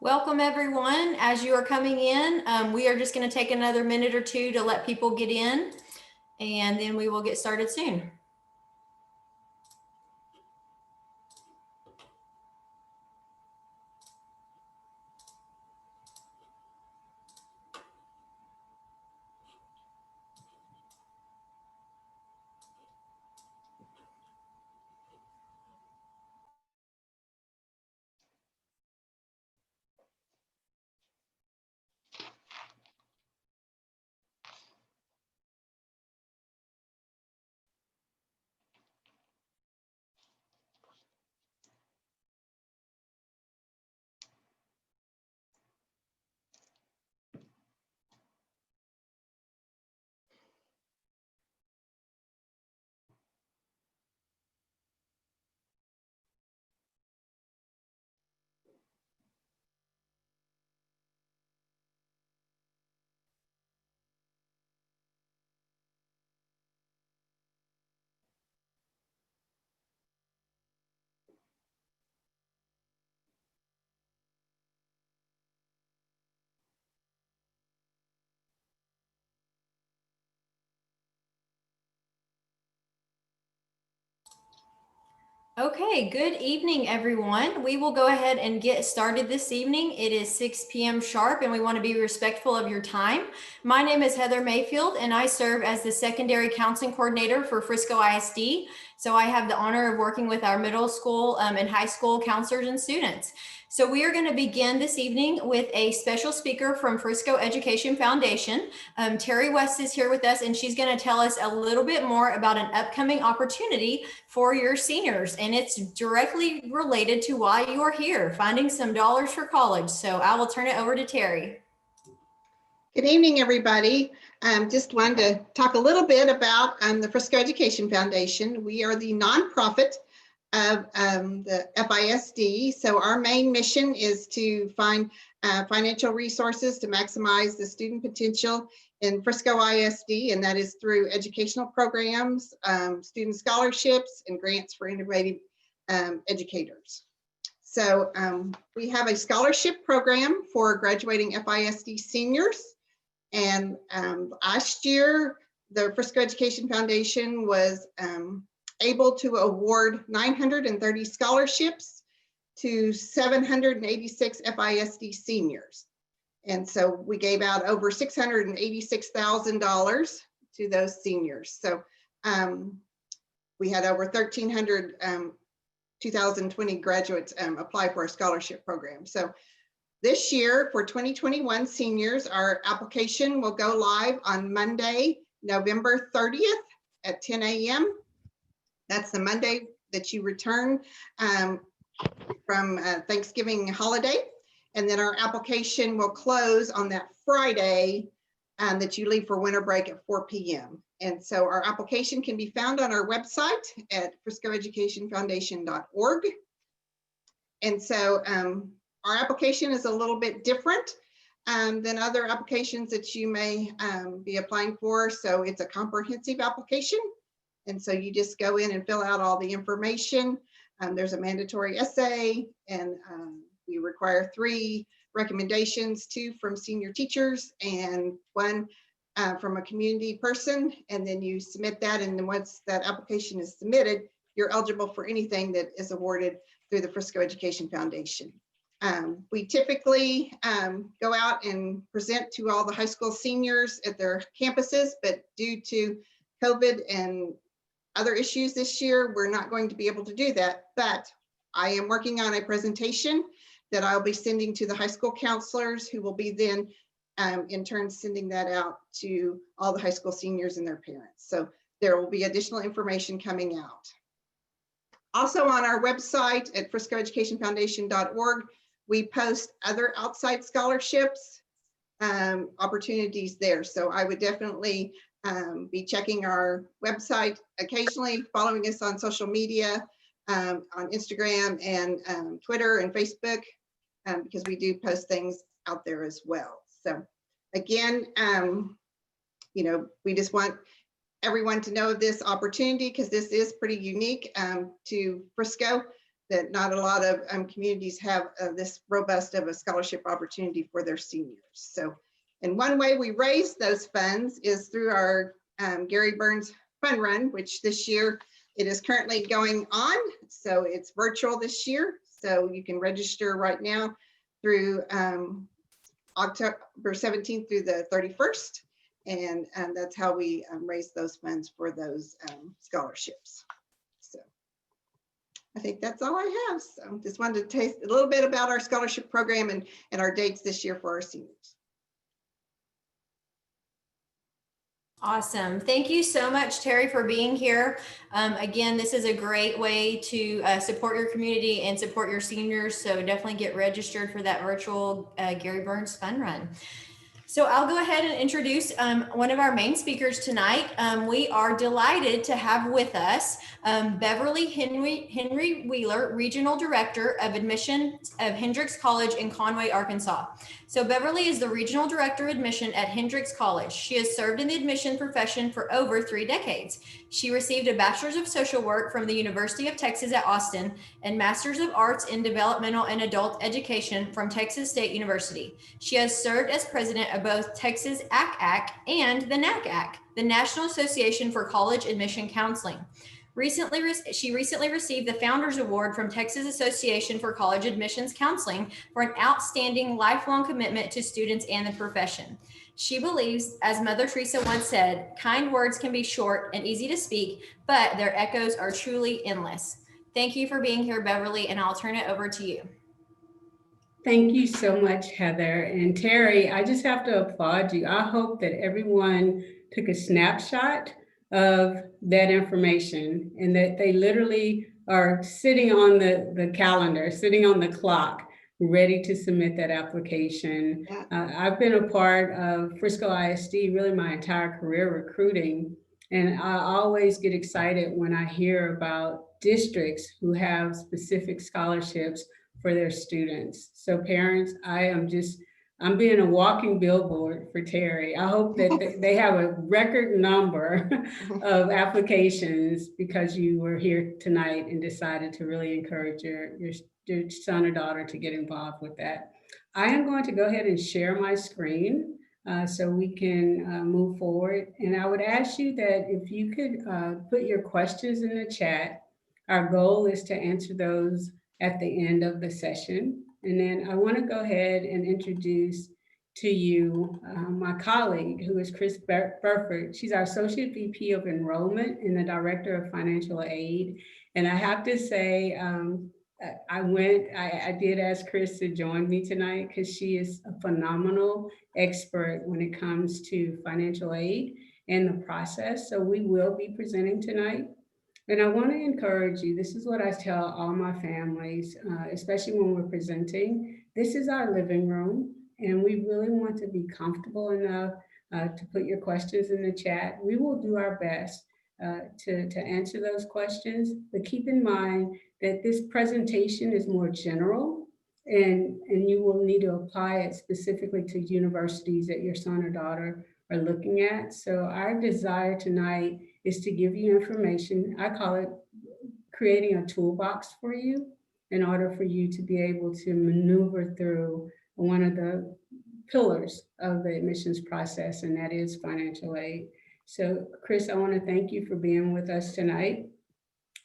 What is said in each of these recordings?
Welcome everyone. As you are coming in, we are just going to take another minute or two to let people get in, and then we will get started soon. Okay, good evening, everyone. We will go ahead and get started this evening. It is 6 p.m. sharp, and we want to be respectful of your time. My name is Heather Mayfield, and I serve as the Secondary Counseling Coordinator for Frisco ISD. So I have the honor of working with our middle school and high school counselors and students. So we are going to begin this evening with a special speaker from Frisco Education Foundation. Terry West is here with us, and she's going to tell us a little bit more about an upcoming opportunity for your seniors, and it's directly related to why you are here, finding some dollars for college. So I will turn it over to Terry. Good evening, everybody. Just wanted to talk a little bit about the Frisco Education Foundation. We are the nonprofit of the FISD. So our main mission is to find financial resources to maximize the student potential in Frisco ISD, and that is through educational programs, student scholarships, and grants for innovative educators. So we have a scholarship program for graduating FISD seniors. And last year, the Frisco Education Foundation was able to award 930 scholarships to 786 FISD seniors. And so we gave out over $686,000 to those seniors. So we had over 1,300 2020 graduates apply for our scholarship program. So this year for 2021 seniors, our application will go live on Monday, November 30th at 10 a.m. That's the Monday that you return from Thanksgiving holiday. And then our application will close on that Friday that you leave for winter break at 4 p.m. And so our application can be found on our website at friscoeducationfoundation.org. And so our application is a little bit different than other applications that you may be applying for. So it's a comprehensive application. And so you just go in and fill out all the information. There's a mandatory essay, and we require 3 recommendations, 2 from senior teachers and 1 from a community person. And then you submit that. And then once that application is submitted, you're eligible for anything that is awarded through the Frisco Education Foundation. We typically go out and present to all the high school seniors at their campuses, but due to COVID and other issues this year, we're not going to be able to do that. But I am working on a presentation that I'll be sending to the high school counselors, who will be then in turn sending that out to all the high school seniors and their parents. So there will be additional information coming out. Also on our website at friscoeducationfoundation.org, we post other outside scholarships opportunities there. So I would definitely be checking our website occasionally, following us on social media, on Instagram and Twitter and Facebook, because we do post things out there as well. So again, you know, we just want everyone to know of this opportunity, because this is pretty unique to Frisco. that not a lot of communities have this robust of a scholarship opportunity for their seniors. So, and one way we raise those funds is through our Gary Burns Fun Run, which this year it is currently going on. So it's virtual this year. So you can register right now through October 17th through the 31st. And that's how we raise those funds for those scholarships. So I think that's all I have. So just wanted to taste a little bit about our scholarship program and our dates this year for our seniors. Awesome. Thank you so much, Terry, for being here. Again, this is a great way to support your community and support your seniors. So definitely get registered for that virtual Gary Burns Fun Run. So I'll go ahead and introduce one of our main speakers tonight. We are delighted to have with us Beverly Henry Wheeler, Regional Director of Admission of Hendrix College in Conway, Arkansas. So Beverly is the Regional Director of Admission at Hendrix College. She has served in the admission profession for over 3 decades. She received a Bachelor's of Social Work from the University of Texas at Austin and Master's of Arts in Developmental and Adult Education from Texas State University. She has served as president of both Texas ACAC and the NACAC, the National Association for College Admission Counseling. She recently received the Founders Award from Texas Association for College Admissions Counseling for an outstanding lifelong commitment to students and the profession. She believes, as Mother Teresa once said, kind words can be short and easy to speak, but their echoes are truly endless. Thank you for being here, Beverly, and I'll turn it over to you. Thank you so much, Heather. And Terry, I just have to applaud you. I hope that everyone took a snapshot of that information and that they literally are sitting on the calendar, sitting on the clock, ready to submit that application. Yeah. I've been a part of Frisco ISD really my entire career recruiting, and I always get excited when I hear about districts who have specific scholarships for their students. So parents, I'm being a walking billboard for Terry. I hope that they have a record number of applications because you were here tonight and decided to really encourage your son or daughter to get involved with that. I am going to go ahead and share my screen so we can move forward. And I would ask you that if you could put your questions in the chat. Our goal is to answer those at the end of the session. And then I want to go ahead and introduce to you my colleague, who is Chris Burford. She's our Associate VP of Enrollment and the Director of Financial Aid. And I have to say, I did ask Chris to join me tonight because she is a phenomenal expert when it comes to financial aid and the process. So we will be presenting tonight. And I want to encourage you, this is what I tell all my families, especially when we're presenting. This is our living room, and we really want to be comfortable enough to put your questions in the chat. We will do our best to answer those questions, but keep in mind that this presentation is more general, and you will need to apply it specifically to universities that your son or daughter are looking at. So our desire tonight is to give you information. I call it creating a toolbox for you in order for you to be able to maneuver through one of the pillars of the admissions process, and that is financial aid. So Chris, I want to thank you for being with us tonight.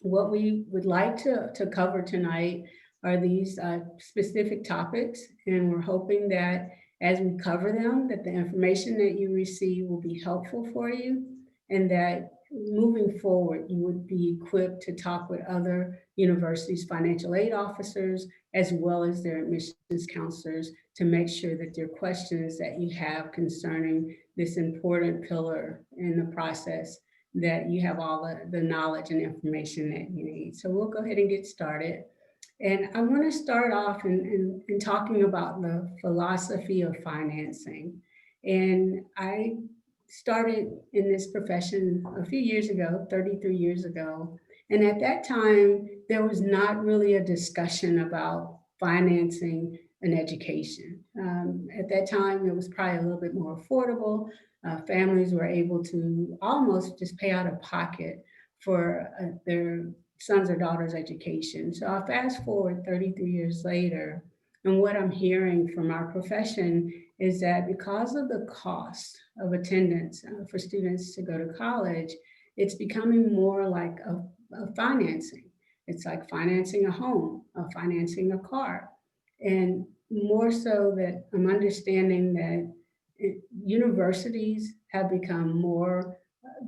What we would like to cover tonight are these specific topics, and we're hoping that as we cover them, that the information that you receive will be helpful for you, and that moving forward, you would be equipped to talk with other universities' financial aid officers, as well as their admissions counselors, to make sure that your questions that you have concerning this important pillar in the process, that you have all the knowledge and information that you need. So we'll go ahead and get started. And I want to start off in talking about the philosophy of financing. And I started in this profession a few years ago, 33 years ago. And at that time, there was not really a discussion about financing an education. At that time, it was probably a little bit more affordable. Families were able to almost just pay out of pocket for their sons or daughters' education. So I fast forward 33 years later, and what I'm hearing from our profession is that because of the cost of attendance for students to go to college, it's becoming more like a financing. It's like financing a home, financing a car. And more so that I'm understanding that universities have become more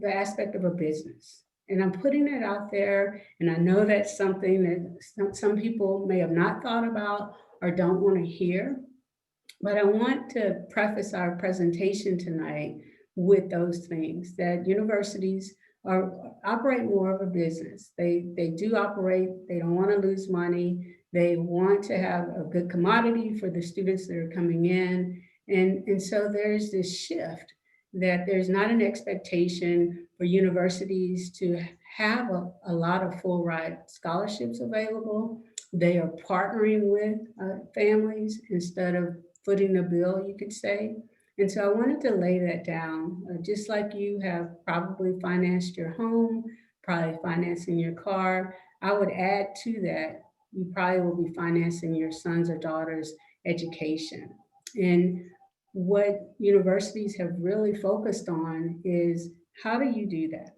the aspect of a business. And I'm putting it out there, and I know that's something that some people may have not thought about or don't want to hear. But I want to preface our presentation tonight with those things that universities are operate more of a business. They do operate, they don't want to lose money. They want to have a good commodity for the students that are coming in. And so there's this shift that there's not an expectation for universities to have a lot of full ride scholarships available. They are partnering with families instead of footing the bill, you could say. And so I wanted to lay that down, just like you have probably financed your home, probably financing your car. I would add to that, you probably will be financing your sons or daughters' education. And what universities have really focused on is how do you do that?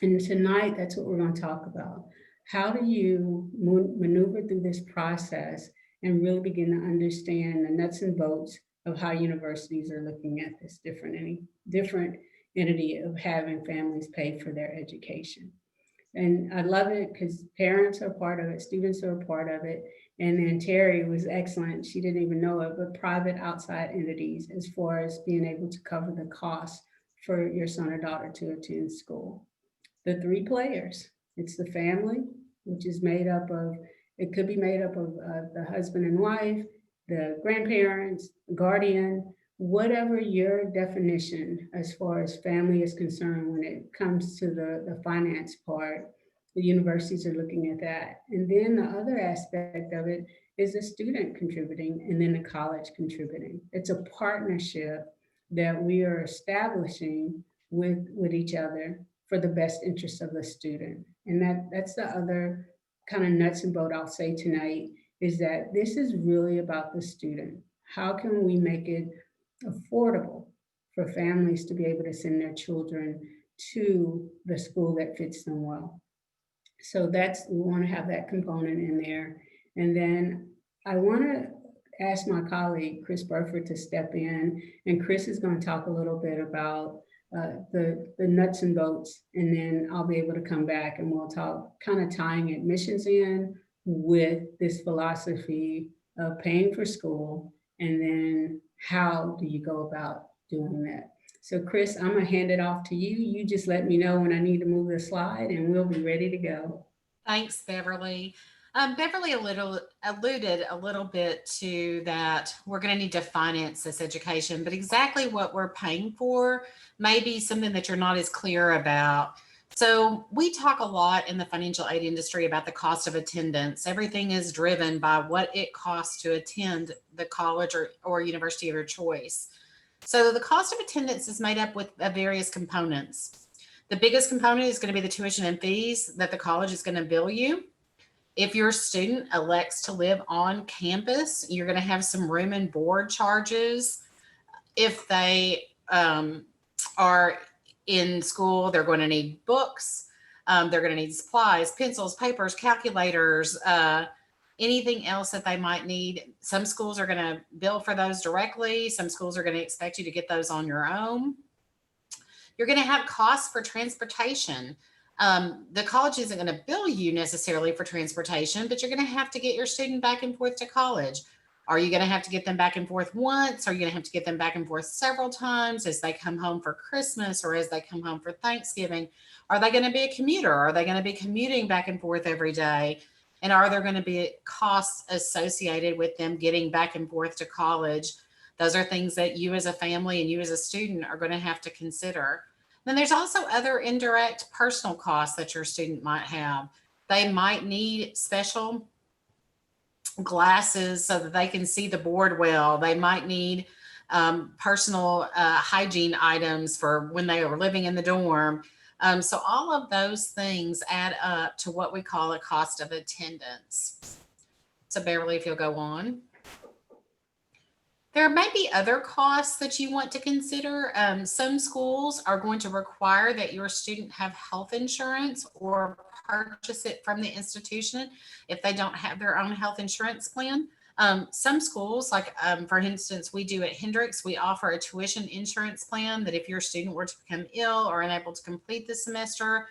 And tonight, that's what we're going to talk about. How do you maneuver through this process and really begin to understand the nuts and bolts of how universities are looking at this different entity of having families pay for their education? And I love it because parents are part of it, students are a part of it. And then Terry was excellent. She didn't even know it, but private outside entities as far as being able to cover the cost for your son or daughter to attend school. The three players. It's the family, which is made up of, it could be made up of the husband and wife, the grandparents, guardian, whatever your definition as far as family is concerned when it comes to the finance part. The universities are looking at that. And then the other aspect of it is the student contributing and then the college contributing. It's a partnership that we are establishing with each other for the best interest of the student. And that's the other kind of nuts and bolt I'll say tonight is that this is really about the student. How can we make it affordable for families to be able to send their children to the school that fits them well? So we want to have that component in there. And then I want to ask my colleague, Chris Burford, to step in. And Chris is going to talk a little bit about the nuts and bolts, and then I'll be able to come back and we'll talk kind of tying admissions in with this philosophy of paying for school, and then how do you go about doing that. So Chris, I'm gonna hand it off to you. You just let me know when I need to move the slide and we'll be ready to go. Thanks, Beverly. Beverly alluded a little bit to that we're going to need to finance this education, but exactly what we're paying for may be something that you're not as clear about. So we talk a lot in the financial aid industry about the cost of attendance. Everything is driven by what it costs to attend the college or university of your choice. So the cost of attendance is made up with various components. The biggest component is going to be the tuition and fees that the college is going to bill you. If your student elects to live on campus, you're going to have some room and board charges. If they are in school, they're going to need books. They're going to need supplies, pencils, papers, calculators, anything else that they might need. Some schools are going to bill for those directly. Some schools are going to expect you to get those on your own. You're going to have costs for transportation. The college isn't going to bill you necessarily for transportation, but you're going to have to get your student back and forth to college. Are you going to have to get them back and forth once? Are you going to have to get them back and forth several times as they come home for Christmas or as they come home for Thanksgiving? Are they going to be a commuter? Are they going to be commuting back and forth every day? And are there going to be costs associated with them getting back and forth to college? Those are things that you as a family and you as a student are going to have to consider. Then there's also other indirect personal costs that your student might have. They might need special glasses so that they can see the board well. They might need personal hygiene items for when they are living in the dorm. So all of those things add up to what we call a cost of attendance. So Beverly, if you'll go on. There may be other costs that you want to consider. Some schools are going to require that your student have health insurance or purchase it from the institution if they don't have their own health insurance plan. Some schools, like for instance, we do at Hendricks, we offer a tuition insurance plan that if your student were to become ill or unable to complete the semester,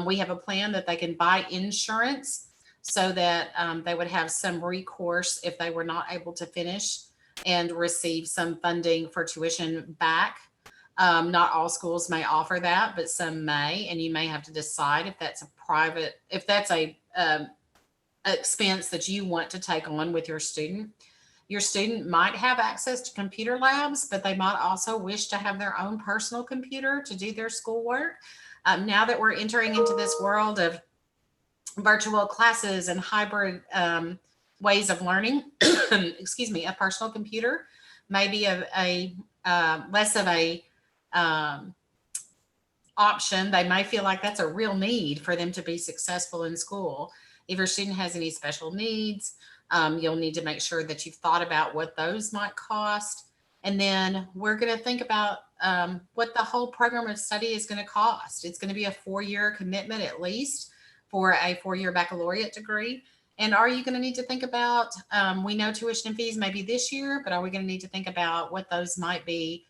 we have a plan that they can buy insurance so that they would have some recourse if they were not able to finish and receive some funding for tuition back. Not all schools may offer that, but some may, and you may have to decide if that's a expense that you want to take on with your student. Your student might have access to computer labs, but they might also wish to have their own personal computer to do their schoolwork. Now that we're entering into this world of virtual classes and hybrid ways of learning, excuse me, a personal computer may be a less of a option. They may feel like that's a real need for them to be successful in school. If your student has any special needs, you'll need to make sure that you've thought about what those might cost. And then we're going to think about what the whole program of study is going to cost. It's going to be a 4-year commitment at least for a 4-year baccalaureate degree. And are you going to need to think about, we know tuition and fees maybe this year, but are we going to need to think about what those might be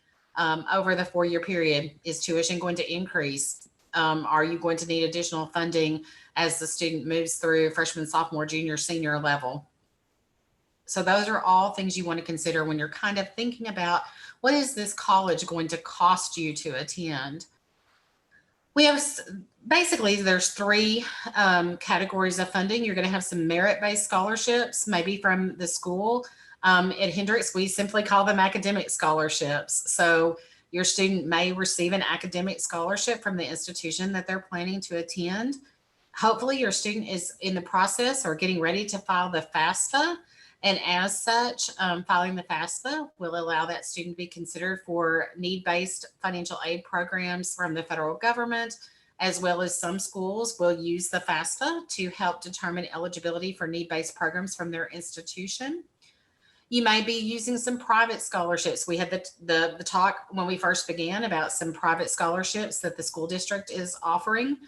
over the 4-year period? Is tuition going to increase? Are you going to need additional funding as the student moves through freshman, sophomore, junior, senior level? So those are all things you want to consider when you're kind of thinking about what is this college going to cost you to attend? We have basically there's 3 categories of funding. You're going to have some merit-based scholarships, maybe from the school. At Hendricks, we simply call them academic scholarships. So your student may receive an academic scholarship from the institution that they're planning to attend. Hopefully your student is in the process or getting ready to file the FAFSA. And as such, filing the FAFSA will allow that student to be considered for need-based financial aid programs from the federal government, as well as some schools will use the FAFSA to help determine eligibility for need-based programs from their institution. You may be using some private scholarships. We had the talk when we first began about some private scholarships that the school district is offering.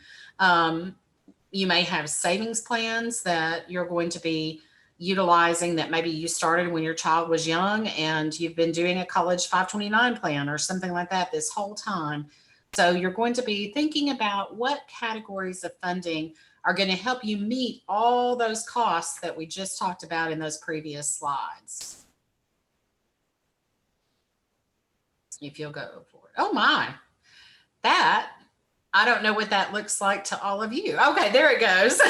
You may have savings plans that you're going to be utilizing that maybe you started when your child was young and you've been doing a college 529 plan or something like that this whole time. So you're going to be thinking about what categories of funding are going to help you meet all those costs that we just talked about in those previous slides. If you'll go for it. Oh my, that, I don't know what that looks like to all of you. Okay, there it goes.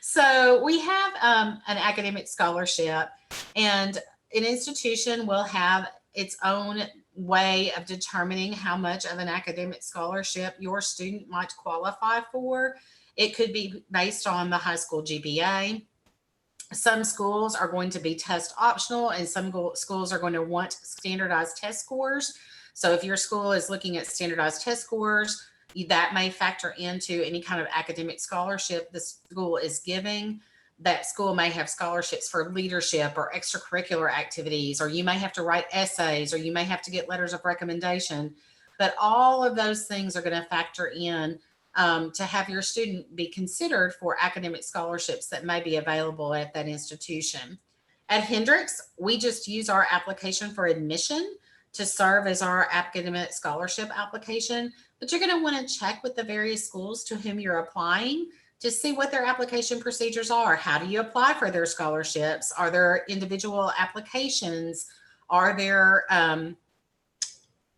So we have an academic scholarship, and an institution will have its own way of determining how much of an academic scholarship your student might qualify for. It could be based on the high school GPA. Some schools are going to be test optional, and some schools are going to want standardized test scores. So if your school is looking at standardized test scores, that may factor into any kind of academic scholarship the school is giving. That school may have scholarships for leadership or extracurricular activities, or you may have to write essays, or you may have to get letters of recommendation. But all of those things are going to factor in to have your student be considered for academic scholarships that may be available at that institution. At Hendricks, we just use our application for admission to serve as our academic scholarship application, but you're going to want to check with the various schools to whom you're applying to see what their application procedures are. How do you apply for their scholarships? Are there individual applications? Are there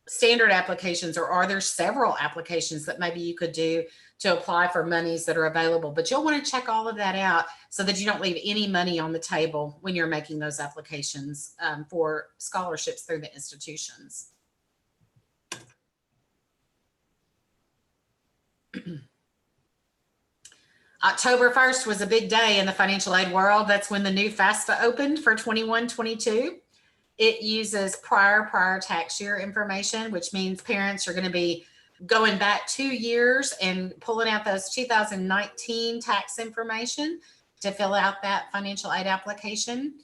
standard applications, or are there several applications that maybe you could do to apply for monies that are available? But you'll want to check all of that out so that you don't leave any money on the table when you're making those applications for scholarships through the institutions. October 1st was a big day in the financial aid world. That's when the new FAFSA opened for 21-22. It uses prior tax year information, which means parents are going to be going back 2 years and pulling out those 2019 tax information to fill out that financial aid application.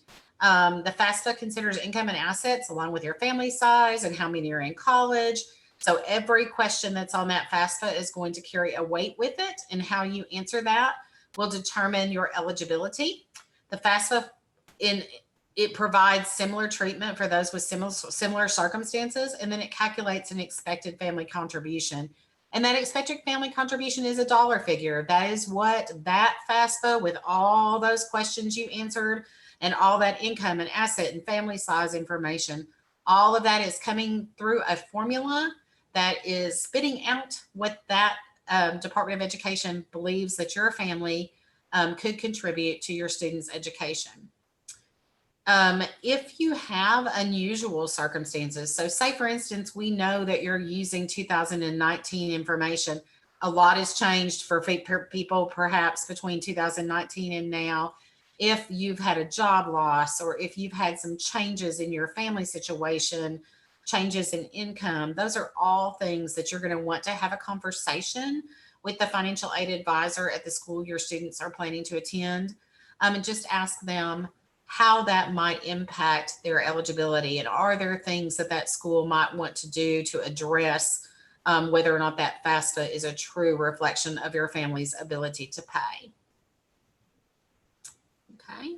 The FAFSA considers income and assets along with your family size and how many are in college. So every question that's on that FAFSA is going to carry a weight with it, and how you answer that will determine your eligibility. The FAFSA it provides similar treatment for those with similar circumstances, and then it calculates an expected family contribution. And that expected family contribution is a dollar figure. That is what that FAFSA, with all those questions you answered and all that income and asset and family size information, all of that is coming through a formula that is spitting out what that Department of Education believes that your family could contribute to your student's education. If you have unusual circumstances, so say for instance, we know that you're using 2019 information. A lot has changed for people perhaps between 2019 and now. If you've had a job loss, or if you've had some changes in your family situation, changes in income, those are all things that you're going to want to have a conversation with the financial aid advisor at the school your students are planning to attend, and just ask them how that might impact their eligibility, and are there things that that school might want to do to address whether or not that FAFSA is a true reflection of your family's ability to pay. Okay.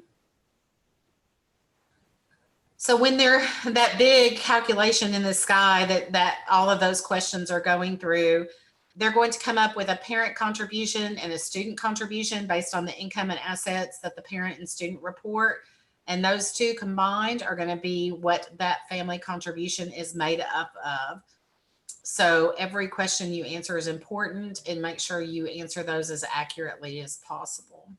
So when they're that big calculation in the sky that all of those questions are going through, they're going to come up with a parent contribution and a student contribution based on the income and assets that the parent and student report. And those two combined are going to be what that family contribution is made up of. So every question you answer is important, and make sure you answer those as accurately as possible.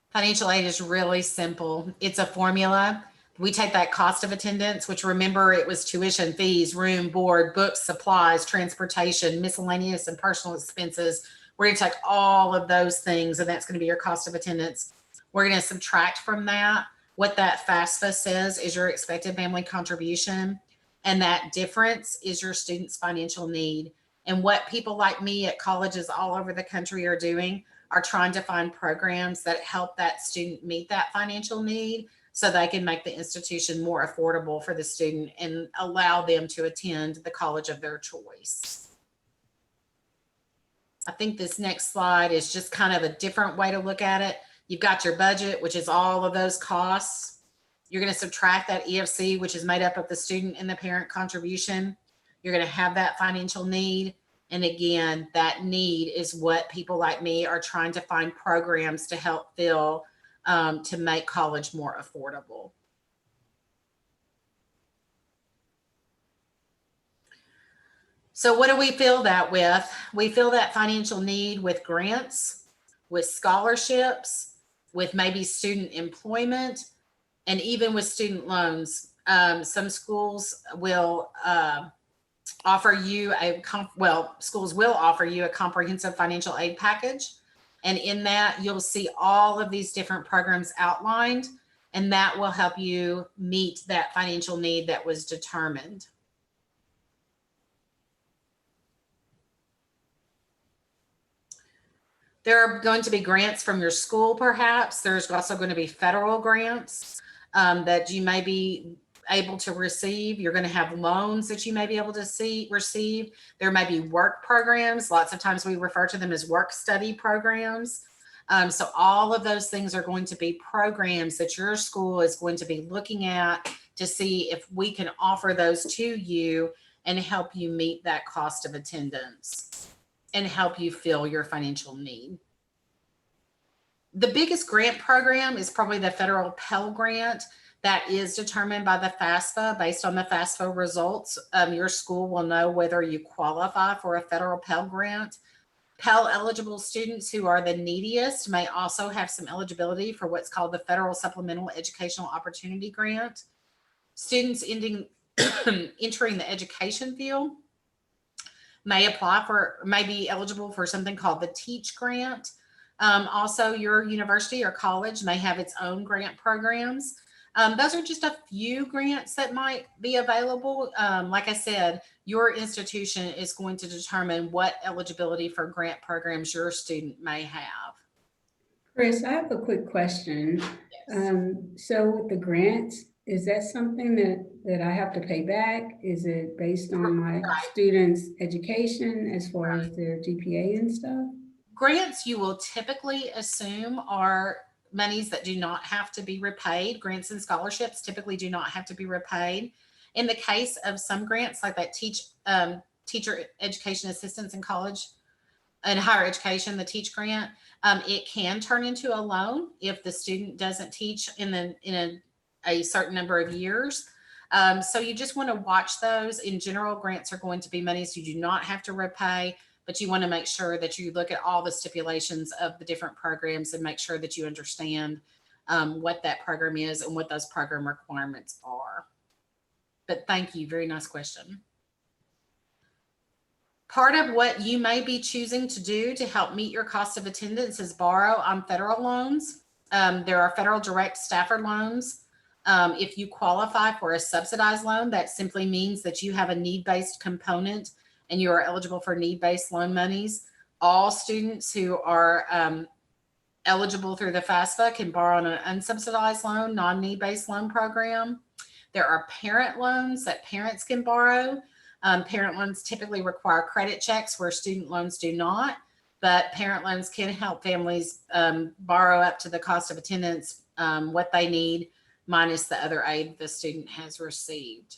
Financial aid is really simple. It's a formula. We take that cost of attendance, which, remember, it was tuition, fees, room, board, books, supplies, transportation, miscellaneous and personal expenses. We're going to take all of those things, and that's going to be your cost of attendance. We're going to subtract from that what that FAFSA says is your expected family contribution, and that difference is your student's financial need. And what people like me at colleges all over the country are doing are trying to find programs that help that student meet that financial need, so they can make the institution more affordable for the student and allow them to attend the college of their choice. I think this next slide is just kind of a different way to look at it. You've got your budget, which is all of those costs. You're going to subtract that EFC, which is made up of the student and the parent contribution. You're going to have that financial need. And again, that need is what people like me are trying to find programs to help fill, to make college more affordable. So what do we fill that with? We fill that financial need with grants, with scholarships, with maybe student employment, and even with student loans. Some schools will offer you schools will offer you a comprehensive financial aid package. And in that, you'll see all of these different programs outlined, and that will help you meet that financial need that was determined. There are going to be grants from your school, perhaps. There's also going to be federal grants that you may be able to receive. You're going to have loans that you may be able to receive. There may be work programs. Lots of times we refer to them as work study programs. So all of those things are going to be programs that your school is going to be looking at to see if we can offer those to you and help you meet that cost of attendance and help you fill your financial need. The biggest grant program is probably the federal Pell Grant. That is determined by the FAFSA. Based on the FAFSA results, your school will know whether you qualify for a federal Pell Grant. Pell eligible students who are the neediest may also have some eligibility for what's called the Federal Supplemental Educational Opportunity Grant. Students entering the education field may be eligible for something called the Teach Grant. Also, your university or college may have its own grant programs. Those are just a few grants that might be available. Like I said, your institution is going to determine what eligibility for grant programs your student may have. Chris, I have a quick question. So with the grants, is that something that I have to pay back? Is it based on my students' education as far as their GPA and stuff? Grants you will typically assume are monies that do not have to be repaid. Grants and scholarships typically do not have to be repaid. In the case of some grants, like that teacher education assistance in college and higher education, the TEACH grant, it can turn into a loan if the student doesn't teach in a certain number of years. So you just want to watch those. In general, grants are going to be monies you do not have to repay, but you want to make sure that you look at all the stipulations of the different programs and make sure that you understand what that program is and what those program requirements are. But thank you. Very nice question. Part of what you may be choosing to do to help meet your cost of attendance is borrow on federal loans. There are federal direct Stafford loans. If you qualify for a subsidized loan, that simply means that you have a need-based component and you are eligible for need-based loan monies. All students who are eligible through the FAFSA can borrow on an unsubsidized loan, non-need-based loan program. There are parent loans that parents can borrow. Parent loans typically require credit checks where student loans do not, but parent loans can help families borrow up to the cost of attendance, what they need, minus the other aid the student has received.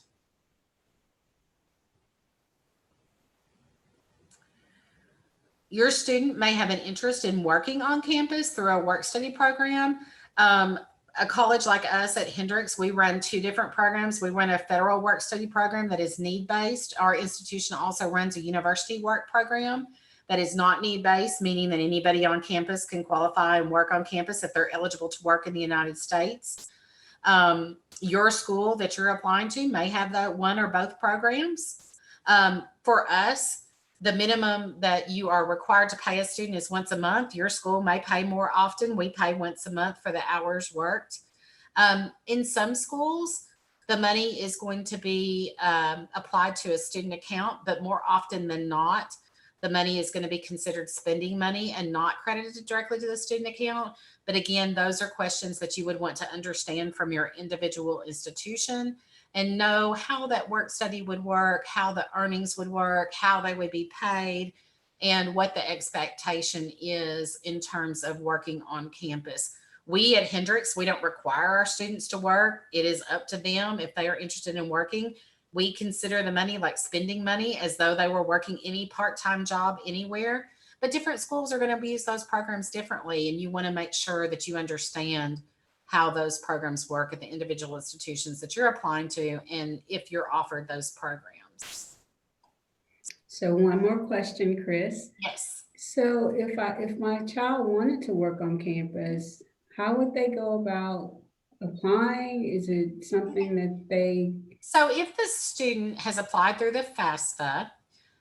Your student may have an interest in working on campus through a work-study program. A college like us at Hendrix, we run two different programs. We run a federal work-study program that is need-based. Our institution also runs a university work program that is not need-based, meaning that anybody on campus can qualify and work on campus if they're eligible to work in the United States. Your school that you're applying to may have that one or both programs. For us, the minimum that you are required to pay a student is once a month. Your school may pay more often. We pay once a month for the hours worked. In some schools, the money is going to be applied to a student account, but more often than not, the money is going to be considered spending money and not credited directly to the student account. But again, those are questions that you would want to understand from your individual institution and know how that work study would work, how the earnings would work, how they would be paid, and what the expectation is in terms of working on campus. We at Hendrix, we don't require our students to work. It is up to them if they are interested in working. We consider the money like spending money as though they were working any part-time job anywhere. But different schools are going to use those programs differently, and you want to make sure that you understand how those programs work at the individual institutions that you're applying to and if you're offered those programs. So one more question, Chris. Yes. So if my child wanted to work on campus, how would they go about applying? Is it something that they... So if the student has applied through the FAFSA,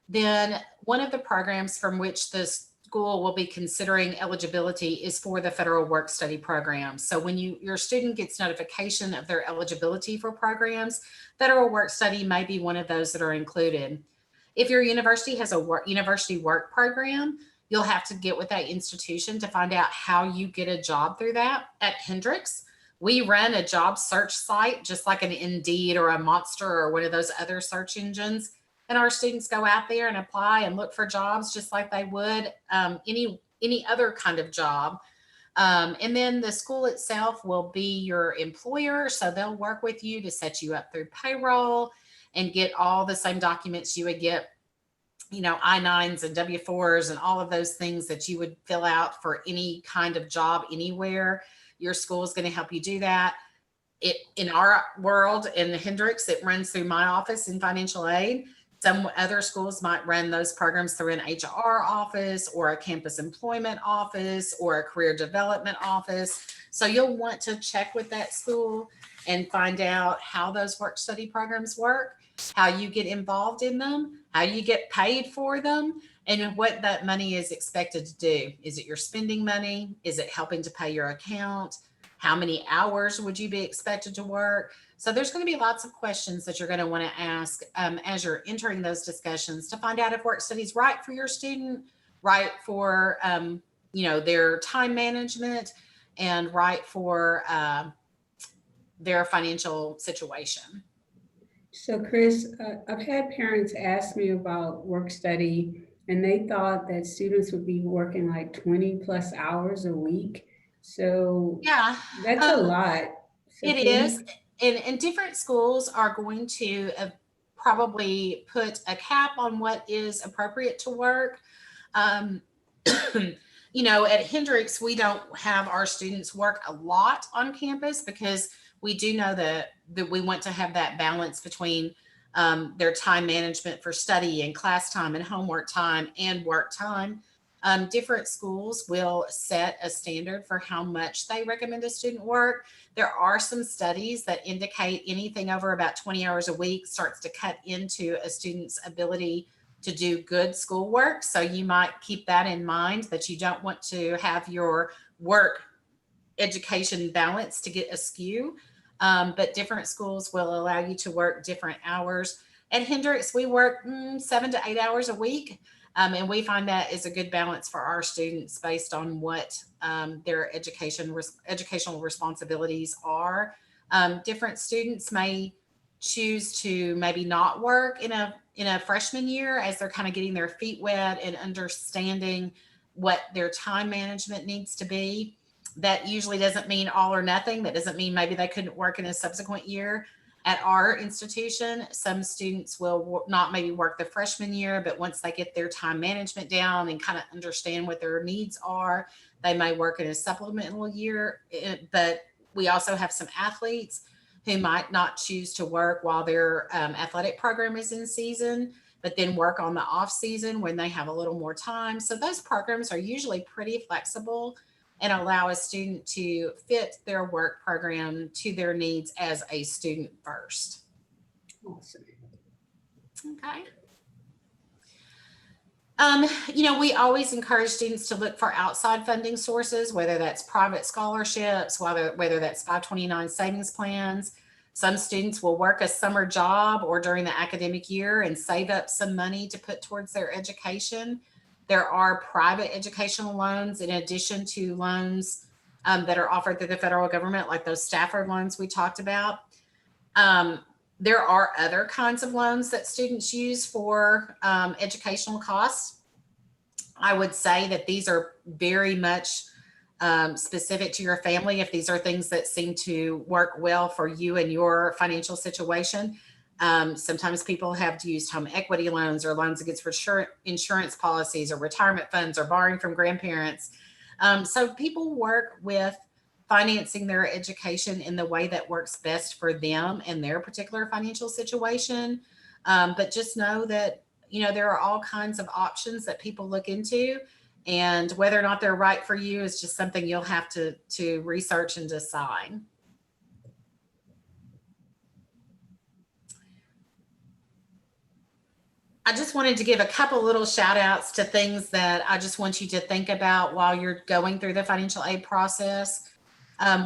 then one of the programs from which the school will be considering eligibility is for the federal work study program. So when your student gets notification of their eligibility for programs, federal work study may be one of those that are included. If your university has a university work program, you'll have to get with that institution to find out how you get a job through that. At Hendrix, we run a job search site, just like an Indeed or a Monster or one of those other search engines. And our students go out there and apply and look for jobs just like they would any other kind of job. And then the school itself will be your employer. So they'll work with you to set you up through payroll and get all the same documents you would get, I-9s and W-4s and all of those things that you would fill out for any kind of job anywhere. Your school is going to help you do that. In our world, in Hendrix, it runs through my office in financial aid. Some other schools might run those programs through an HR office or a campus employment office or a career development office. So you'll want to check with that school and find out how those work study programs work, how you get involved in them, how you get paid for them, and what that money is expected to do. Is it your spending money? Is it helping to pay your account? How many hours would you be expected to work? So there's going to be lots of questions that you're going to want to ask as you're entering those discussions to find out if work study is right for your student, right for their time management, and right for their financial situation. So Chris, I've had parents ask me about work study, and they thought that students would be working like 20 plus hours a week. So Yeah, that's a lot. So it can is. you, And different schools are going to probably put a cap on what is appropriate to work. Um, at Hendrix, we don't have our students work a lot on campus because we do know that we want to have that balance between their time management for study and class time and homework time and work time. Different schools will set a standard for how much they recommend a student work. There are some studies that indicate anything over about 20 hours a week starts to cut into a student's ability to do good schoolwork. So you might keep that in mind, that you don't want to have your work education balance to get askew. But different schools will allow you to work different hours. At Hendrix, we work 7 to 8 hours a week. And we find that is a good balance for our students based on what their educational responsibilities are. Different students may choose to maybe not work in a freshman year as they're kind of getting their feet wet and understanding what their time management needs to be. That usually doesn't mean all or nothing. That doesn't mean maybe they couldn't work in a subsequent year. At our institution, some students will not maybe work the freshman year, but once they get their time management down and kind of understand what their needs are, they may work in a supplemental year. But we also have some athletes who might not choose to work while their athletic program is in season, but then work on the off season when they have a little more time. So those programs are usually pretty flexible and allow a student to fit their work program to their needs as a student first. awesome. Okay. We always encourage students to look for outside funding sources, whether that's private scholarships, whether that's 529 savings plans. Some students will work a summer job or during the academic year and save up some money to put towards their education. There are private educational loans in addition to loans that are offered through the federal government, like those Stafford loans we talked about. There are other kinds of loans that students use for educational costs. I would say that these are very much specific to your family. If these are things that seem to work well for you and your financial situation. Sometimes people have used home equity loans or loans against insurance policies or retirement funds or borrowing from grandparents. So people work with financing their education in the way that works best for them and their particular financial situation. But just know that, there are all kinds of options that people look into, and whether or not they're right for you is just something you'll have to research and decide. I just wanted to give a couple little shout outs to things that I just want you to think about while you're going through the financial aid process.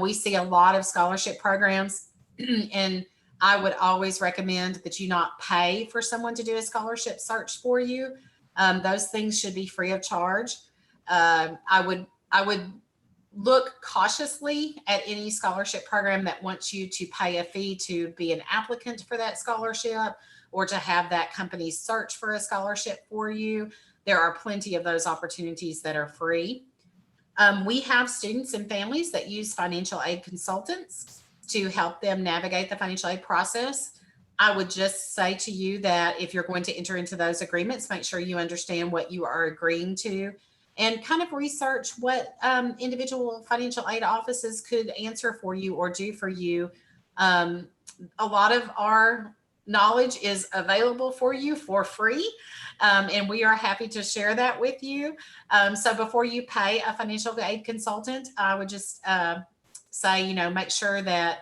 We see a lot of scholarship programs, and I would always recommend that you not pay for someone to do a scholarship search for you. Those things should be free of charge. I would look cautiously at any scholarship program that wants you to pay a fee to be an applicant for that scholarship or to have that company search for a scholarship for you. There are plenty of those opportunities that are free. We have students and families that use financial aid consultants to help them navigate the financial aid process. I would just say to you that if you're going to enter into those agreements, make sure you understand what you are agreeing to and kind of research what individual financial aid offices could answer for you or do for you. A lot of our knowledge is available for you for free, and we are happy to share that with you. So before you pay a financial aid consultant, I would just say, make sure that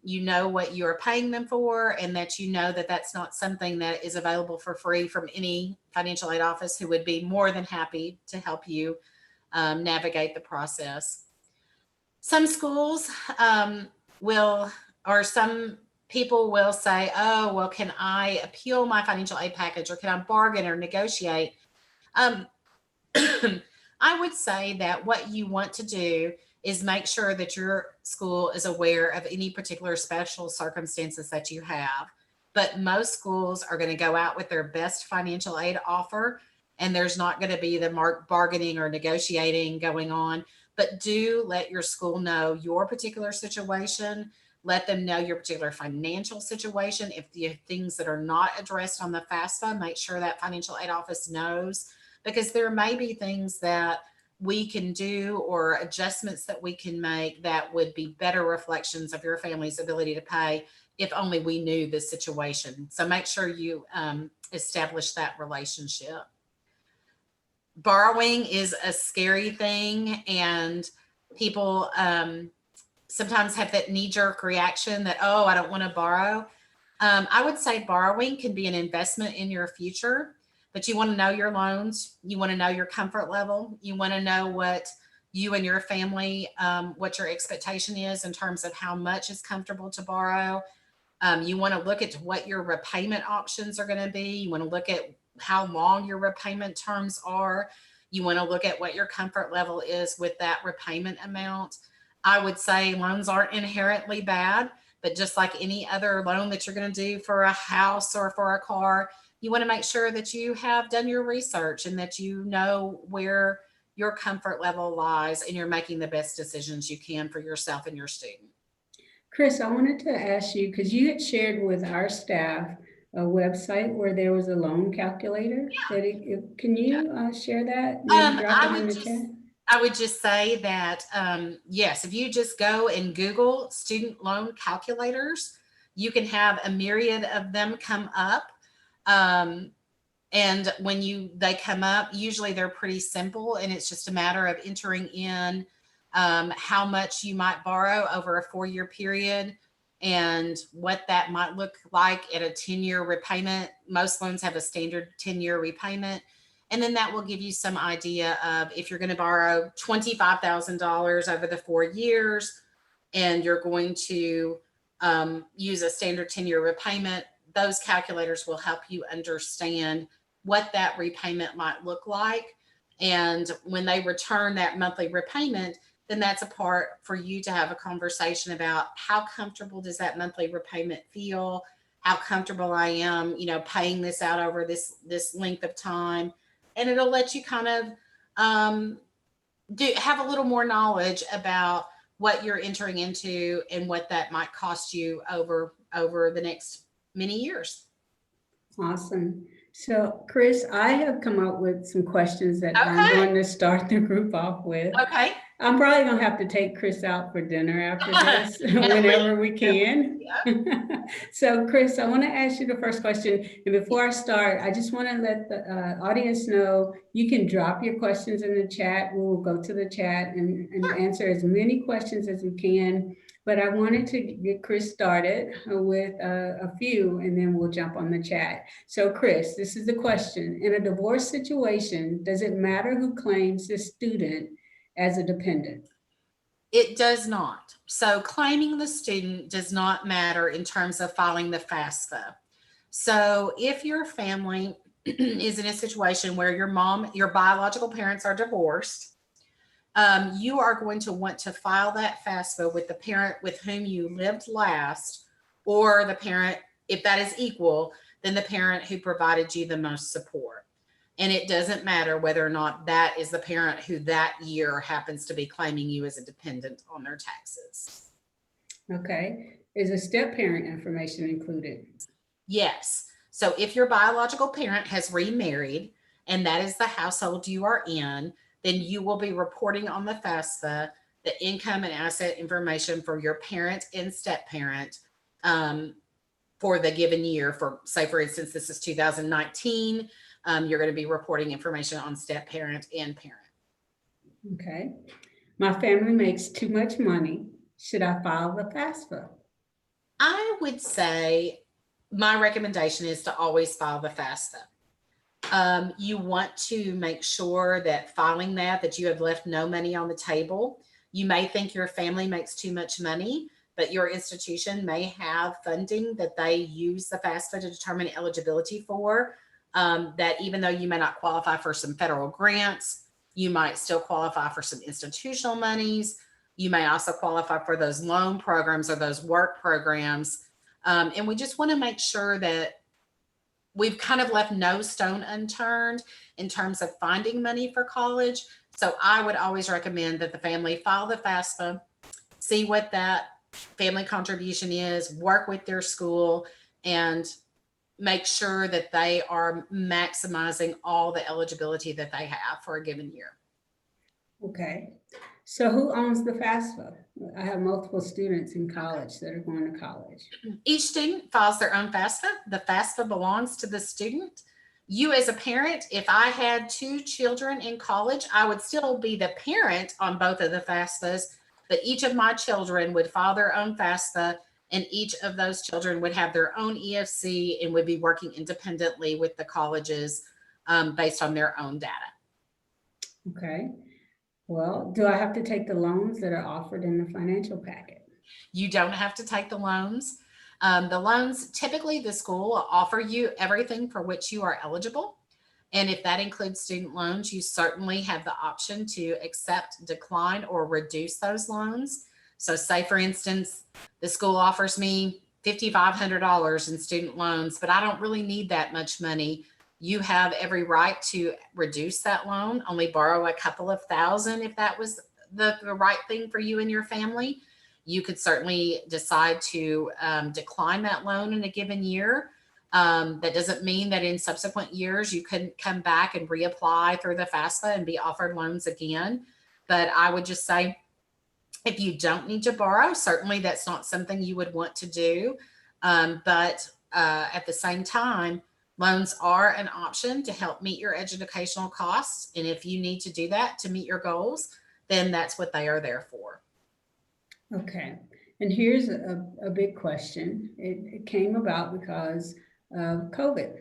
you know what you're paying them for, and that you know that that's not something that is available for free from any financial aid office, who would be more than happy to help you navigate the process. Some schools will, or some people will say, oh, well, can I appeal my financial aid package, or can I bargain or negotiate? I would say that what you want to do is make sure that your school is aware of any particular special circumstances that you have. But most schools are going to go out with their best financial aid offer, and there's not going to be the bargaining or negotiating going on. But do let your school know your particular situation. Let them know your particular financial situation. If the things that are not addressed on the FAFSA, make sure that financial aid office knows, because there may be things that we can do or adjustments that we can make that would be better reflections of your family's ability to pay if only we knew the situation. So make sure you establish that relationship. Borrowing is a scary thing, and people sometimes have that knee-jerk reaction that, oh, I don't want to borrow. I would say borrowing can be an investment in your future, but you want to know your loans. You want to know your comfort level. You want to know what you and your family, what your expectation is in terms of how much is comfortable to borrow. You want to look at what your repayment options are going to be. You want to look at how long your repayment terms are. You want to look at what your comfort level is with that repayment amount. I would say loans aren't inherently bad, but just like any other loan that you're going to do for a house or for a car, you want to make sure that you have done your research and that you know where your comfort level lies and you're making the best decisions you can for yourself and your student. Chris, I wanted to ask you, because you had shared with our staff a website where there was a loan calculator. Can you share that? Maybe drop it in the chat. I would just say that, yes, if you just go and Google student loan calculators, you can have a myriad of them come up. And when they come up, usually they're pretty simple, and it's just a matter of entering in how much you might borrow over a 4-year period and what that might look like at a 10-year repayment. Most loans have a standard 10-year repayment. And then that will give you some idea of if you're going to borrow $25,000 over the 4 years and you're going to use a standard 10-year repayment, those calculators will help you understand what that repayment might look like. And when they return that monthly repayment, then that's a part for you to have a conversation about how comfortable does that monthly repayment feel, how comfortable I am, paying this out over this length of time. And it'll let you kind of have a little more knowledge about what you're entering into and what that might cost you over the next many years. Awesome. So, Chris, I have come up with some questions that I'm going to start the group off with. Okay. I'm probably going to have to take Chris out for dinner after this, whenever we can. Yeah. So, Chris, I want to ask you the first question. And before I start, I just want to let the audience know you can drop your questions in the chat. We will go to the chat and answer as many questions as we can. But I wanted to get Chris started with a few, and then we'll jump on the chat. So, Chris, this is the question. In a divorce situation, does it matter who claims the student as a dependent? It does not. So claiming the student does not matter in terms of filing the FAFSA. So if your family is in a situation where your biological parents are divorced, you are going to want to file that FAFSA with the parent with whom you lived last, or the parent, if that is equal, then the parent who provided you the most support. And it doesn't matter whether or not that is the parent who that year happens to be claiming you as a dependent on their taxes. Okay. Is a step-parent information included? Yes. So if your biological parent has remarried and that is the household you are in, then you will be reporting on the FAFSA the income and asset information for your parent and step-parent for the given year. For instance, this is 2019. You're going to be reporting information on step parent and parent. Okay. My family makes too much money. Should I file the FAFSA? I would say my recommendation is to always file the FAFSA. You want to make sure that filing that you have left no money on the table. You may think your family makes too much money, but your institution may have funding that they use the FAFSA to determine eligibility for, that even though you may not qualify for some federal grants, you might still qualify for some institutional monies. You may also qualify for those loan programs or those work programs. And we just want to make sure that we've kind of left no stone unturned in terms of finding money for college. So I would always recommend that the family file the FAFSA, see what that family contribution is, work with their school, and make sure that they are maximizing all the eligibility that they have for a given year. Okay. So who owns the FAFSA? I have multiple students in college that are going to college. Each student files their own FAFSA. The FAFSA belongs to the student. You as a parent, if I had 2 children in college, I would still be the parent on both of the FAFSAs, but each of my children would file their own FAFSA, and each of those children would have their own EFC and would be working independently with the colleges based on their own data. Okay. Well, do I have to take the loans that are offered in the financial packet? You don't have to take the loans. The loans, typically the school will offer you everything for which you are eligible. And if that includes student loans, you certainly have the option to accept, decline, or reduce those loans. So say, for instance, the school offers me $5,500 in student loans, but I don't really need that much money. You have every right to reduce that loan, only borrow a couple of thousand if that was the right thing for you and your family. You could certainly decide to decline that loan in a given year. That doesn't mean that in subsequent years you couldn't come back and reapply through the FAFSA and be offered loans again. But I would just say, if you don't need to borrow, certainly that's not something you would want to do. But at the same time, loans are an option to help meet your educational costs. And if you need to do that to meet your goals, then that's what they are there for. Okay. And here's a big question. It came about because of COVID.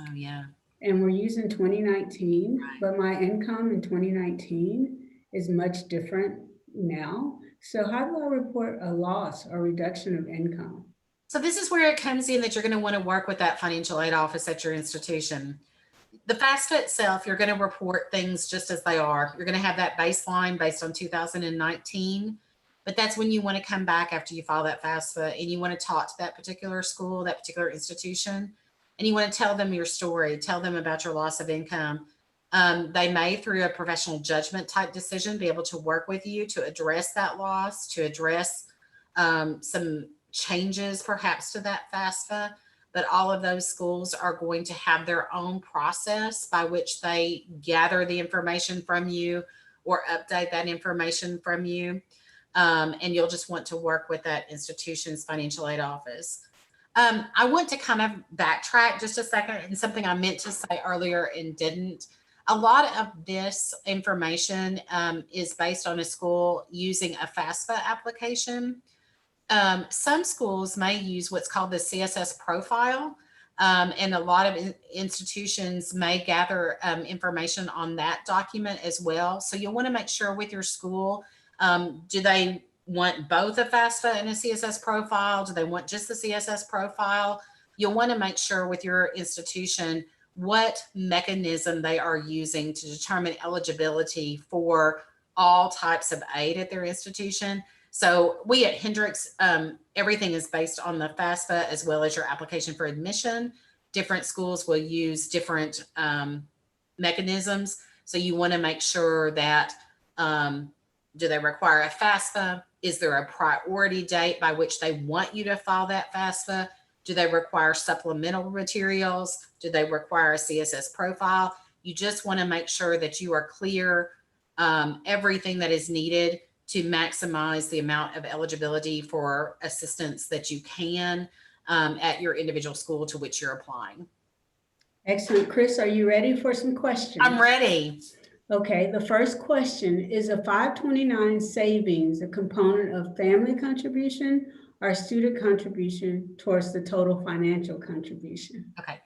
Oh, yeah. And we're using 2019, Right. but my income in 2019 is much different now. So how do I report a loss or reduction of income? So this is where it comes in that you're going to want to work with that financial aid office at your institution. The FAFSA itself, you're going to report things just as they are. You're going to have that baseline based on 2019, but that's when you want to come back after you file that FAFSA and you want to talk to that particular school, that particular institution, and you want to tell them your story, tell them about your loss of income. They may, through a professional judgment type decision, be able to work with you to address that loss, to address some changes perhaps to that FAFSA, but all of those schools are going to have their own process by which they gather the information from you or update that information from you. And you'll just want to work with that institution's financial aid office. I want to kind of backtrack just a second, and something I meant to say earlier and didn't. A lot of this information is based on a school using a FAFSA application. Some schools may use what's called the CSS profile, and a lot of institutions may gather information on that document as well. So you'll want to make sure with your school, do they want both a FAFSA and a CSS profile? Do they want just the CSS profile? You'll want to make sure with your institution what mechanism they are using to determine eligibility for all types of aid at their institution. So we at Hendrix, everything is based on the FAFSA as well as your application for admission. Different schools will use different mechanisms. So you want to make sure that, do they require a FAFSA? Is there a priority date by which they want you to file that FAFSA? Do they require supplemental materials? Do they require a CSS profile? You just want to make sure that you are clear everything that is needed to maximize the amount of eligibility for assistance that you can at your individual school to which you're applying. Excellent. Chris, are you ready for some questions? I'm ready. Okay, the first question, is a 529 savings a component of family contribution or student contribution towards the total financial contribution? Okay.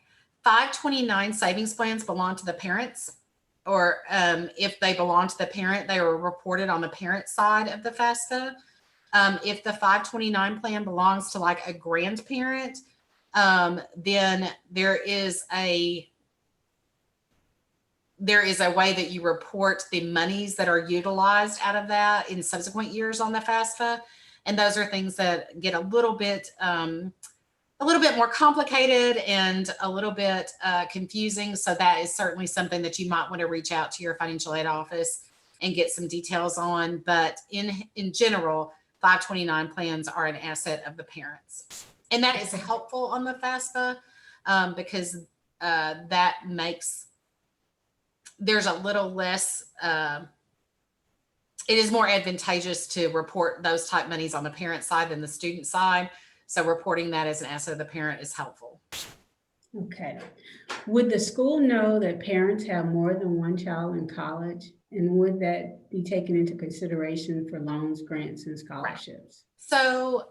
529 savings plans belong to the parents. if they belong to the parent, they were reported on the parent side of the FAFSA. If the 529 plan belongs to like a grandparent, then there is a way that you report the monies that are utilized out of that in subsequent years on the FAFSA. And those are things that get a little bit more complicated and a little bit confusing. So that is certainly something that you might want to reach out to your financial aid office and get some details on. But in general, 529 plans are an asset of the parents. And that is helpful on the FAFSA because that makes, there's a little less, it is more advantageous to report those type monies on the parent side than the student side. So reporting that as an asset of the parent is helpful. Okay. Would the school know that parents have more than one child in college? And would that be taken into consideration for loans, grants, and scholarships? So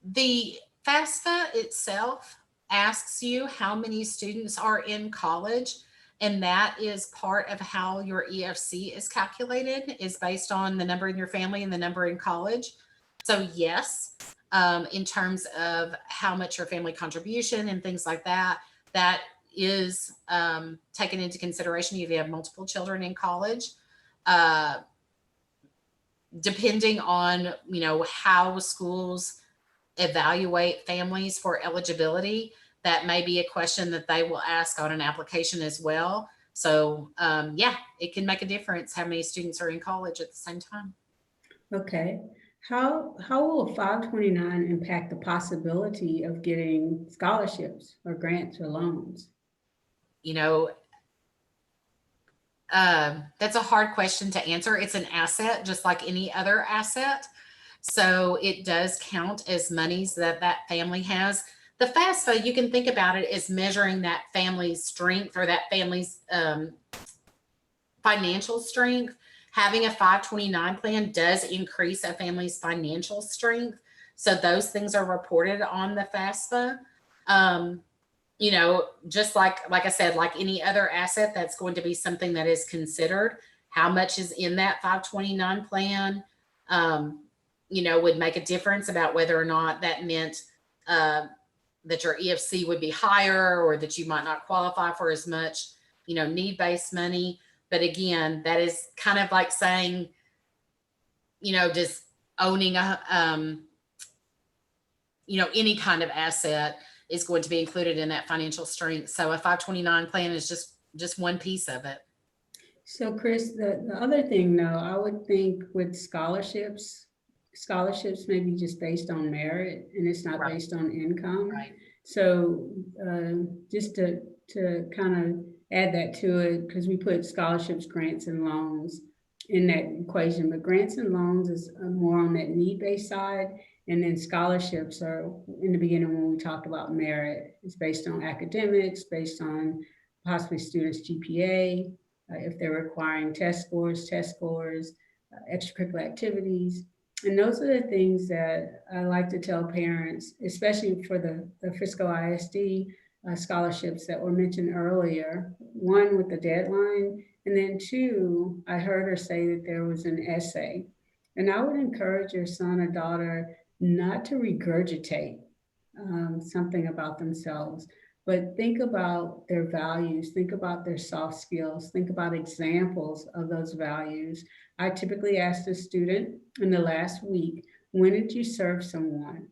the FAFSA itself asks you how many students are in college. And that is part of how your EFC is calculated, is based on the number in your family and the number in college. So yes, in terms of how much your family contribution and things like that, that is taken into consideration if you have multiple children in college. Depending on, how schools evaluate families for eligibility, that may be a question that they will ask on an application as well. So yeah, it can make a difference how many students are in college at the same time. Okay. How will 529 impact the possibility of getting scholarships or grants or loans? That's a hard question to answer. It's an asset, just like any other asset. So it does count as monies that family has. The FAFSA, you can think about it as measuring that family's strength or that family's financial strength. Having a 529 plan does increase a family's financial strength. So those things are reported on the FAFSA. Just like I said, like any other asset, that's going to be something that is considered. How much is in that 529 plan, would make a difference about whether or not that meant that your EFC would be higher or that you might not qualify for as much, need-based money. But again, that is kind of like saying, just owning any kind of asset is going to be included in that financial strength. So a 529 plan is just one piece of it. So Chris, the other thing though, I would think with scholarships may be just based on merit and it's not Right. based on income. Right. So just to kind of add that to it, because we put scholarships, grants, and loans in that equation, but grants and loans is more on that need-based side. And then scholarships are in the beginning when we talked about merit. It's based on academics, based on possibly students' GPA, if they're requiring test scores, extracurricular activities. And those are the things that I like to tell parents, especially for the Frisco ISD scholarships that were mentioned earlier. One, with the deadline, and then two, I heard her say that there was an essay. And I would encourage your son or daughter not to regurgitate something about themselves, but think about their values, think about their soft skills, think about examples of those values. I typically ask the student in the last week, when did you serve someone?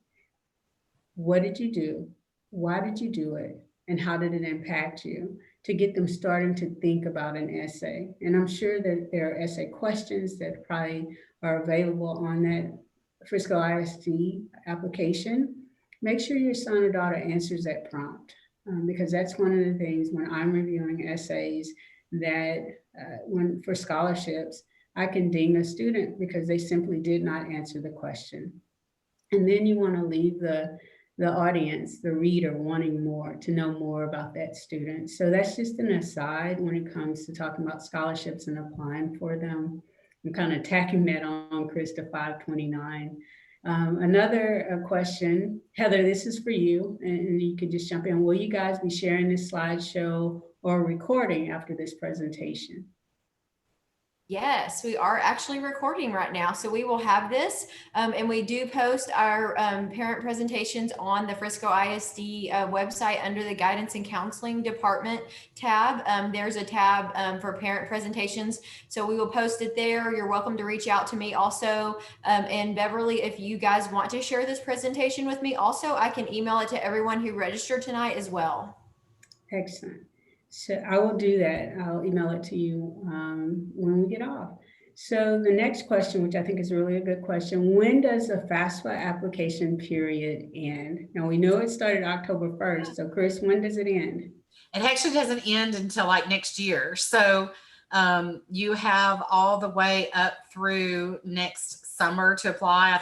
What did you do? Why did you do it? And how did it impact you? To get them starting to think about an essay. And I'm sure that there are essay questions that probably are available on that Frisco ISD application. Make sure your son or daughter answers that prompt, because that's one of the things when I'm reviewing essays that for scholarships, I can ding a student because they simply did not answer the question. And then you want to leave the audience, the reader, wanting more, to know more about that student. So that's just an aside when it comes to talking about scholarships and applying for them. I'm kind of tacking that on, Chris, to 529. Another question, Heather, this is for you, and you can just jump in. Will you guys be sharing this slideshow or recording after this presentation? Yes, we are actually recording right now. So we will have this, and we do post our parent presentations on the Frisco ISD website under the Guidance and Counseling Department tab. There's a tab for parent presentations. So we will post it there. You're welcome to reach out to me also. And Beverly, if you guys want to share this presentation with me also, I can email it to everyone who registered tonight as well. Excellent. So I will do that. I'll email it to you when we get off. So the next question, which I think is really a good question, when does the FAFSA application period end? Now we know it started October 1st. So Chris, when does it end? It actually doesn't end until like next year. So you have all the way up through next summer to apply.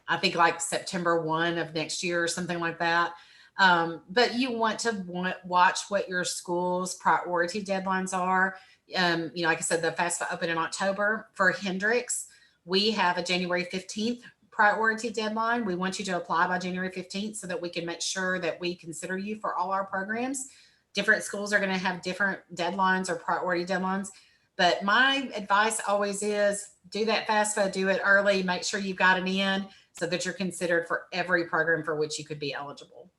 I think like September 1 of next year or something like that. But you want to watch what your school's priority deadlines are. Like I said, the FAFSA open in October. For Hendrix, we have a January 15th priority deadline. We want you to apply by January 15th so that we can make sure that we consider you for all our programs. Different schools are going to have different deadlines or priority deadlines. But my advice always is do that FAFSA, do it early, make sure you've got it in so that you're considered for every program for which you could be eligible.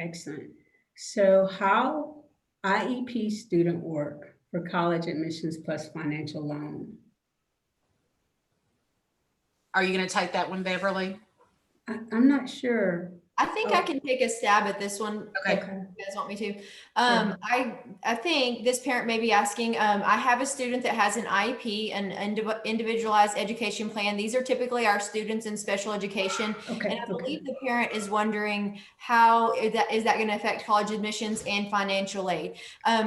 Excellent. So how IEP student work for college admissions plus financial loan? Are you going to take that one, Beverly? I'm not sure. I think I can take a stab at this one. Okay. If you guys want me to. I think this parent may be asking, I have a student that has an IEP, an individualized education plan. These are typically our students in special education. Okay. And I believe the parent is wondering how is that going to affect college admissions and financial aid.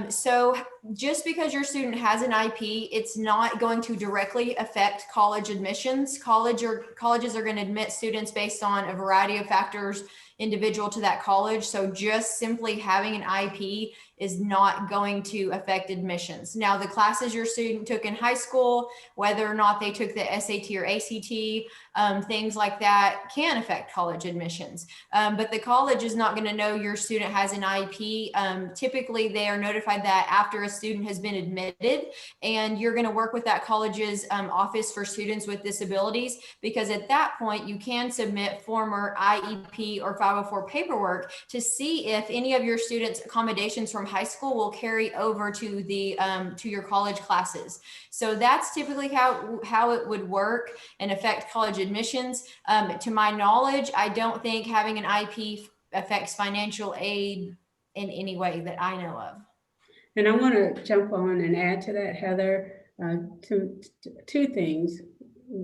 So just because your student has an IEP, it's not going to directly affect college admissions. Colleges are going to admit students based on a variety of factors individual to that college. So just simply having an IEP is not going to affect admissions. Now, the classes your student took in high school, whether or not they took the SAT or ACT, things like that can affect college admissions. But the college is not going to know your student has an IEP. Typically, they are notified that after a student has been admitted, and you're going to work with that college's Office for Students with Disabilities, because at that point, you can submit former IEP or 504 paperwork to see if any of your students' accommodations from high school will carry over to the to your college classes. So that's typically how it would work and affect college admissions. To my knowledge, I don't think having an IEP affects financial aid in any way that I know of. And I want to jump on and add to that, Heather, two things.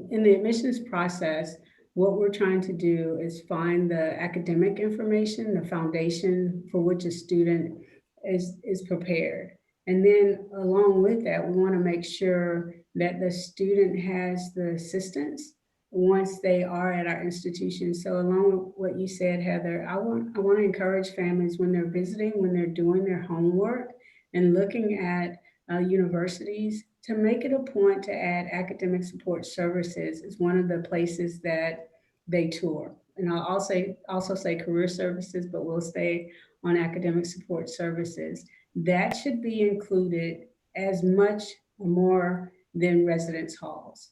In the admissions process, what we're trying to do is find the academic information, the foundation for which a student is prepared. And then along with that, we want to make sure that the student has the assistance once they are at our institution. So along with what you said, Heather, I want to encourage families when they're visiting, when they're doing their homework and looking at universities, to make it a point to add academic support services is one of the places that they tour. And I'll also say career services, but we'll stay on academic support services. That should be included as much or more than residence halls,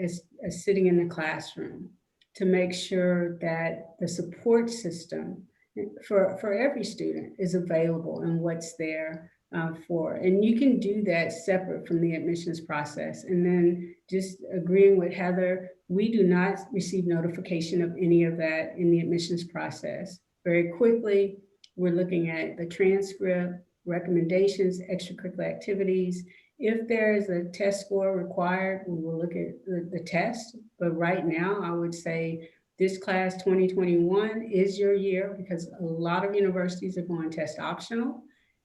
as sitting in the classroom, to make sure that the support system for every student is available and what's there for. And you can do that separate from the admissions process. And then just agreeing with Heather, we do not receive notification of any of that in the admissions process. Very quickly, we're looking at the transcript, recommendations, extracurricular activities. If there is a test score required, we will look at the test. But right now, I would say this class 2021 is your year, because a lot of universities are going test optional.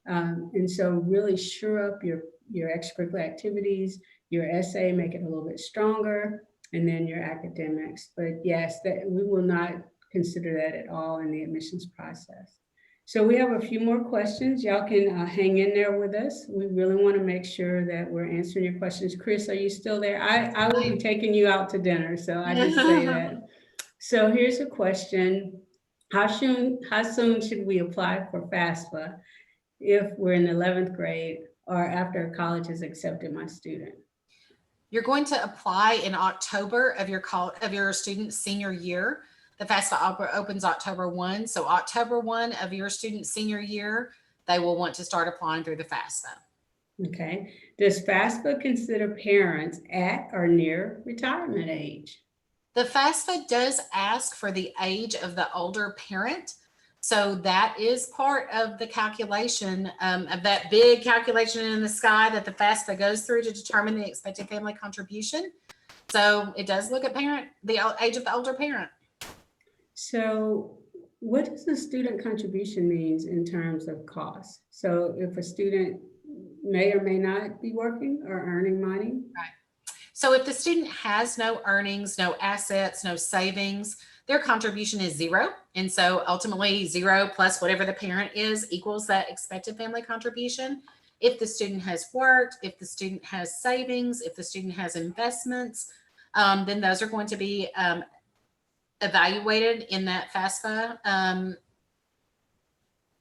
And so really shore up your extracurricular activities, your essay, make it a little bit stronger, and then your academics. But yes, that we will not consider that at all in the admissions process. So we have a few more questions. Y'all can hang in there with us. We really want to make sure that we're answering your questions. Chris, are you still there? I will be taking you out to dinner, so I just say that. So here's a question. How soon should we apply for FAFSA if we're in the 11th grade or after college has accepted my student? You're going to apply in October of your student's senior year. The FAFSA opens October 1. So October 1 of your student's senior year, they will want to start applying through the FAFSA. Okay. Does FAFSA consider parents at or near retirement age? The FAFSA does ask for the age of the older parent. So that is part of the calculation of that big calculation in the sky that the FAFSA goes through to determine the expected family contribution. So it does look at the age of the older parent. So what does the student contribution means in terms of cost? So if a student may or may not be working or earning money? Right. So if the student has no earnings, no assets, no savings, their contribution is zero. And so ultimately 0 plus whatever the parent is equals that expected family contribution. If the student has worked, if the student has savings, if the student has investments, then those are going to be evaluated in that FAFSA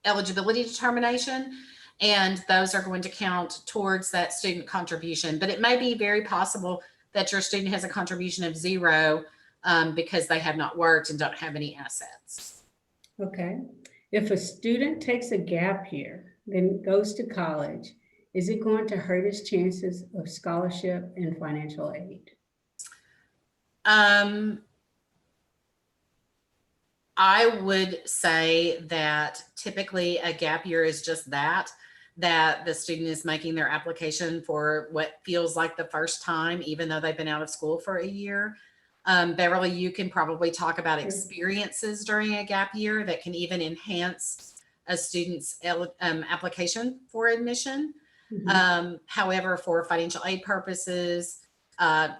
eligibility determination. And those are going to count towards that student contribution. But it may be very possible that your student has a contribution of 0 because they have not worked and don't have any assets. Okay. If a student takes a gap year, then goes to college, is it going to hurt his chances of scholarship and financial aid? I would say that typically a gap year is just that the student is making their application for what feels like the first time, even though they've been out of school for a year. Beverly, you can probably talk about experiences during a gap year that can even enhance a student's application for admission. Mhm. However, for financial aid purposes,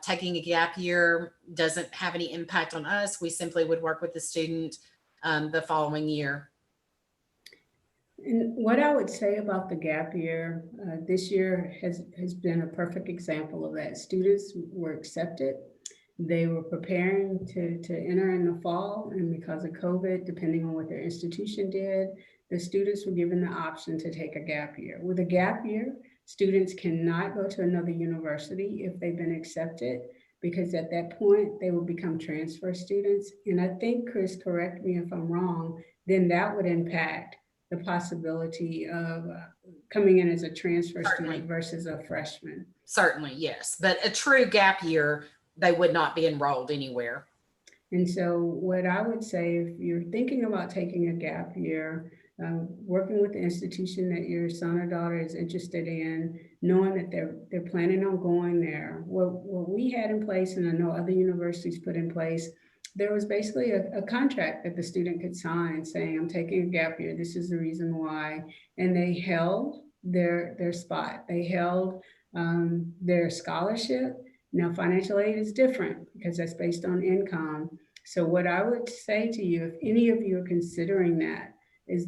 taking a gap year doesn't have any impact on us. We simply would work with the student the following year. And what I would say about the gap year, this year has been a perfect example of that. Students were accepted. They were preparing to enter in the fall, and because of COVID, depending on what their institution did, the students were given the option to take a gap year. With a gap year, students cannot go to another university if they've been accepted, because at that point, they will become transfer students. And I think, Chris, correct me if I'm wrong, then that would impact the possibility of coming in as a transfer student versus a freshman. Certainly, yes. But a true gap year, they would not be enrolled anywhere. And so what I would say, if you're thinking about taking a gap year, working with the institution that your son or daughter is interested in, knowing that they're planning on going there. What we had in place, and I know other universities put in place, there was basically a contract that the student could sign saying, I'm taking a gap year, this is the reason why. And they held their spot. They held their scholarship. Now, financial aid is different because that's based on income. So what I would say to you, if any of you are considering that, is,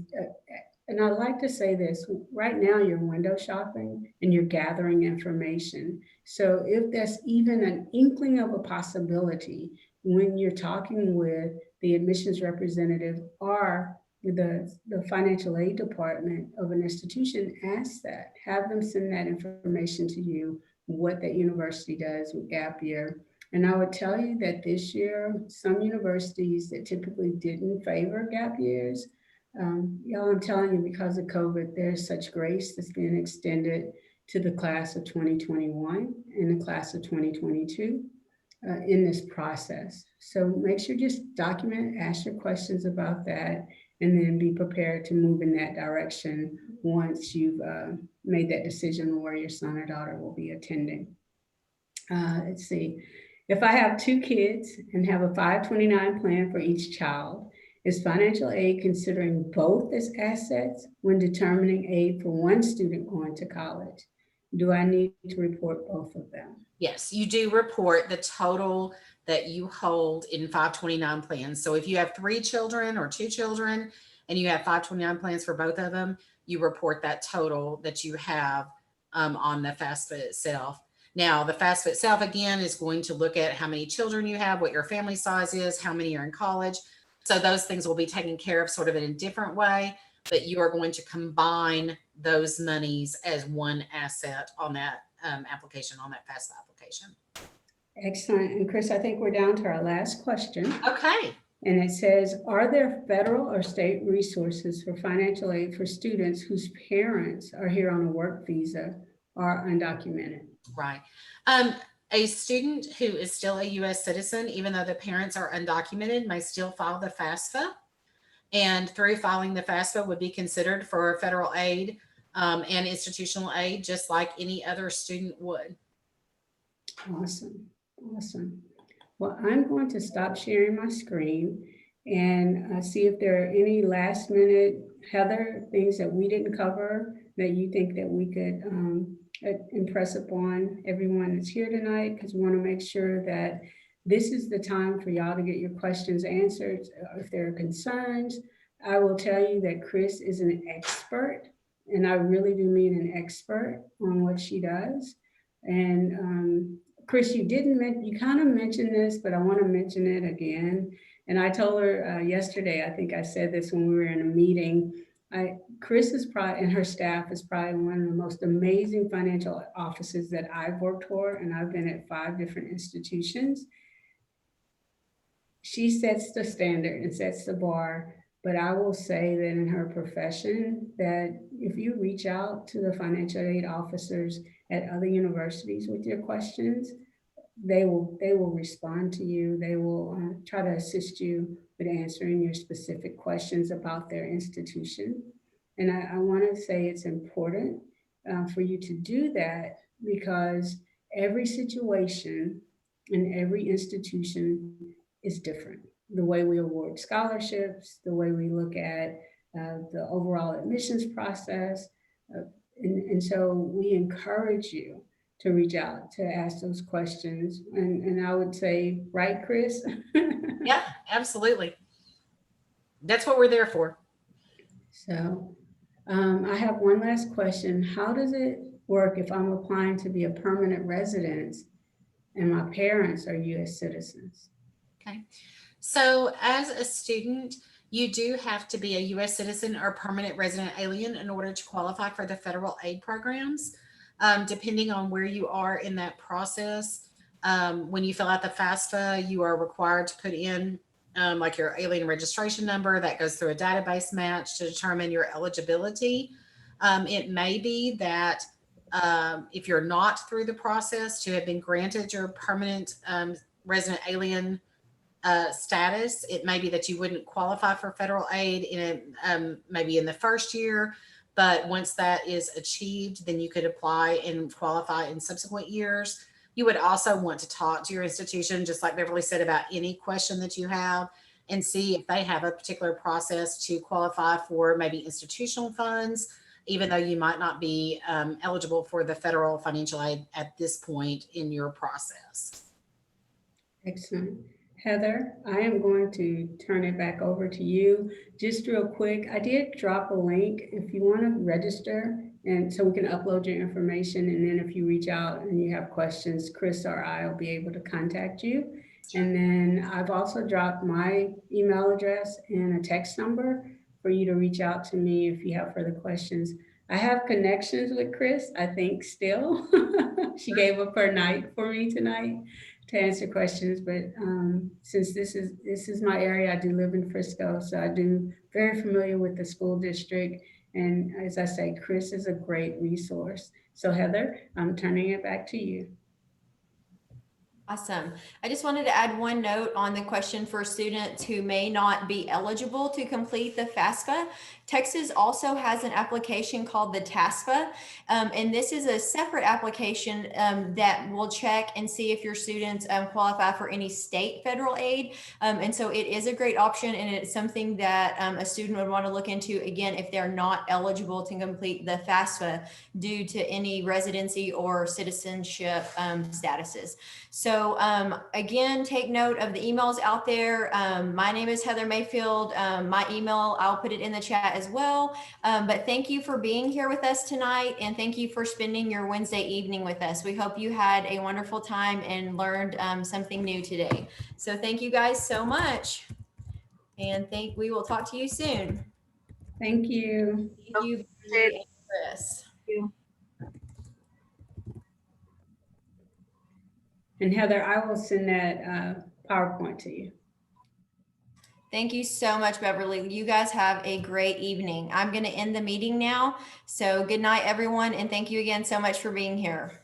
and I like to say this, right now you're window shopping and you're gathering information. So if there's even an inkling of a possibility, when you're talking with the admissions representative or the financial aid department of an institution, ask that, have them send that information to you, what that university does with gap year. And I would tell you that this year, some universities that typically didn't favor gap years, y'all, I'm telling you, because of COVID, there's such grace that's being extended to the class of 2021 and the class of 2022 in this process. So make sure you just document, ask your questions about that, and then be prepared to move in that direction once you've made that decision on where your son or daughter will be attending. Let's see. If I have 2 kids and have a 529 plan for each child, is financial aid considering both as assets when determining aid for one student going to college? Do I need to report both of them? Yes, you do report the total that you hold in 529 plans. So if you have 3 children or 2 children and you have 529 plans for both of them, you report that total that you have on the FAFSA itself. Now, the FAFSA itself, again, is going to look at how many children you have, what your family size is, how many are in college. So those things will be taken care of sort of in a different way, but you are going to combine those monies as one asset on that application, on that FAFSA application. Excellent. And Chris, I think we're down to our last question. Okay. And it says, are there federal or state resources for financial aid for students whose parents are here on a work visa or undocumented? Right. A student who is still a U.S. citizen, even though the parents are undocumented, may still file the FAFSA. And through filing the FAFSA would be considered for federal aid and institutional aid, just like any other student would. Awesome. Awesome. Well, I'm going to stop sharing my screen and see if there are any last minute, Heather, things that we didn't cover that you think that we could impress upon everyone that's here tonight, because we want to make sure that this is the time for y'all to get your questions answered. If there are concerns, I will tell you that Chris is an expert, and I really do mean an expert on what she does. And Chris, you kind of mentioned this, but I want to mention it again. And I told her yesterday, I think I said this when we were in a meeting, Chris is probably, and her staff is probably one of the most amazing financial officers that I've worked for, and I've been at 5 different institutions. She sets the standard and sets the bar, but I will say that in her profession, that if you reach out to the financial aid officers at other universities with your questions, they will respond to you. They will try to assist you with answering your specific questions about their institution. And I want to say it's important for you to do that, because every situation and every institution is different. The way we award scholarships, the way we look at the overall admissions process. And so we encourage you to reach out, to ask those questions. And I would say, right, Chris? Yeah, absolutely. That's what we're there for. So I have one last question. How does it work if I'm applying to be a permanent resident and my parents are U.S. citizens? Okay. So as a student, you do have to be a U.S. citizen or permanent resident alien in order to qualify for the federal aid programs. Depending on where you are in that process, when you fill out the FAFSA, you are required to put in like your alien registration number. That goes through a database match to determine your eligibility. It may be that if you're not through the process to have been granted your permanent resident alien status, it may be that you wouldn't qualify for federal aid in maybe in the first year. But once that is achieved, then you could apply and qualify in subsequent years. You would also want to talk to your institution, just like Beverly said, about any question that you have, and see if they have a particular process to qualify for maybe institutional funds, even though you might not be eligible for the federal financial aid at this point in your process. Excellent. Heather, I am going to turn it back over to you. Just real quick, I did drop a link if you want to register, and so we can upload your information. And then if you reach out and you have questions, Chris or I will be able to contact you. And then I've also dropped my email address and a text number for you to reach out to me if you have further questions. I have connections with Chris, I think still. She gave up her night for me tonight to answer questions, but since this is my area, I do live in Frisco, so I do very familiar with the school district. And as I say, Chris is a great resource. So Heather, I'm turning it back to you. Awesome. I just wanted to add one note on the question for students who may not be eligible to complete the FAFSA. Texas also has an application called the TASFA, and this is a separate application that will check and see if your students qualify for any state federal aid. And so it is a great option, and it's something that a student would want to look into, again, if they're not eligible to complete the FAFSA due to any residency or citizenship statuses. So again, take note of the emails out there. My name is Heather Mayfield. My email, I'll put it in the chat as well. But thank you for being here with us tonight, and thank you for spending your Wednesday evening with us. We hope you had a wonderful time and learned something new today. So thank you guys so much, and we will talk to you soon. Thank you. Thank you, Chris. And Heather, I will send that PowerPoint to you. Thank you so much, Beverly. You guys have a great evening. I'm going to end the meeting now. So good night, everyone. And thank you again so much for being here.